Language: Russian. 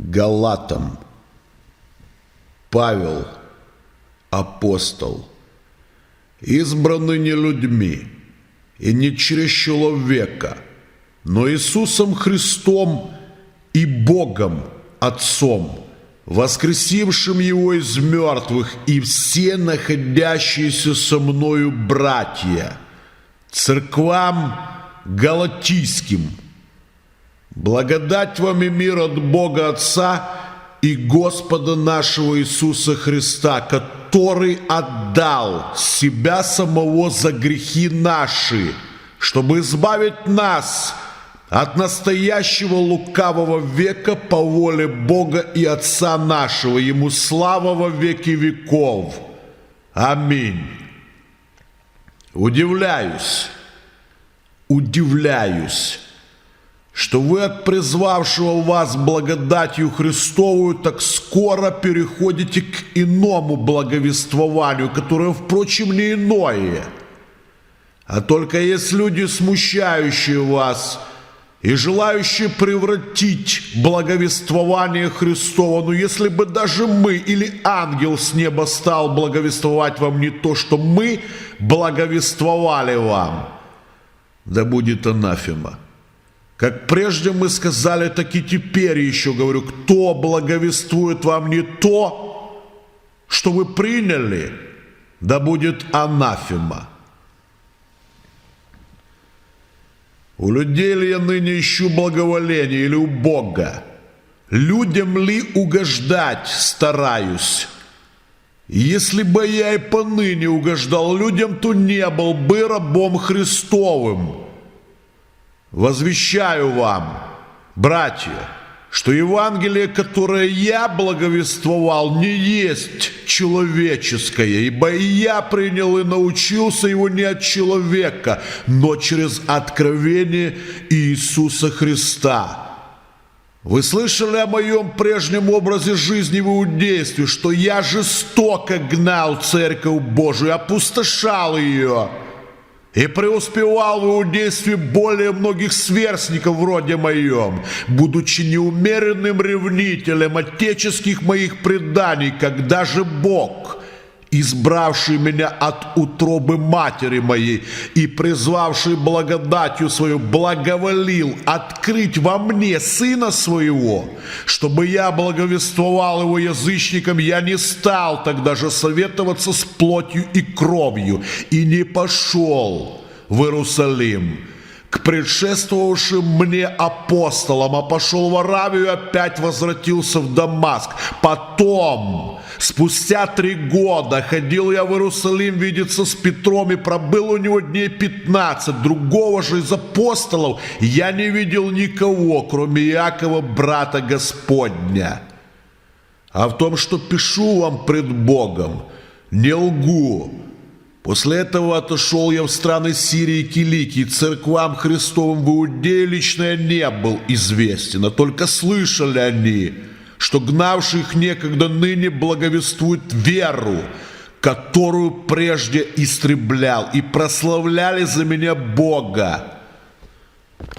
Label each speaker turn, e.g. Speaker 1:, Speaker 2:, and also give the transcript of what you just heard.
Speaker 1: Галатам. Павел, апостол, избранный не людьми и не через человека, но Иисусом Христом и Богом Отцом, воскресившим Его из мертвых, и все находящиеся со мною братья, церквам галатийским. Благодать вам и мир от Бога Отца и Господа нашего Иисуса Христа, который отдал себя самого за грехи наши, чтобы избавить нас от настоящего лукавого века по воле Бога и Отца нашего. Ему слава во веки веков. Аминь. Удивляюсь, что вы от призвавшего вас благодатью Христовую так скоро переходите к иному благовествованию, которое, впрочем, не иное, а только есть люди, смущающие вас и желающие превратить благовествование Христово. Но если бы даже мы или ангел с неба стал благовествовать вам не то, что мы благовествовали вам, да будет анафема. Как прежде мы сказали, так и теперь еще говорю, кто благовествует вам не то, что вы приняли, да будет анафема. У людей ли я ныне ищу благоволение или у Бога? Людям ли угождать стараюсь? Если бы я и поныне угождал людям, то не был бы рабом Христовым. Возвещаю вам, братья, что Евангелие, которое я благовествовал, не есть человеческое, ибо и я принял и научился его не от человека, но через откровение Иисуса Христа. Вы слышали о моем прежнем образе жизни в иудействе, что я жестоко гнал церковь Божию, опустошал ее и преуспевал в иудействе более многих сверстников вроде моем, будучи неумеренным ревнителем отеческих моих преданий, когда же Бог, избравший меня от утробы матери моей и призвавший благодатью свою, благоволил открыть во мне Сына Своего, чтобы я благовествовал Его язычникам, я не стал тогда же советоваться с плотью и кровью и не пошел в Иерусалим к предшествовавшим мне апостолам, а пошел в Аравию и опять возвратился в Дамаск. Потом, спустя 3 года, ходил я в Иерусалим видеться с Петром и пробыл у него дней 15. Другого же из апостолов я не видел никого, кроме Иакова, брата Господня. А в том, что пишу вам пред Богом, не лгу. После этого отошел я в страны Сирии и Киликии, церквам Христовым в Иудее лично я не был известен, а только слышали они, что гнавший их некогда ныне благовествует веру, которую прежде истреблял, и прославляли за меня Бога.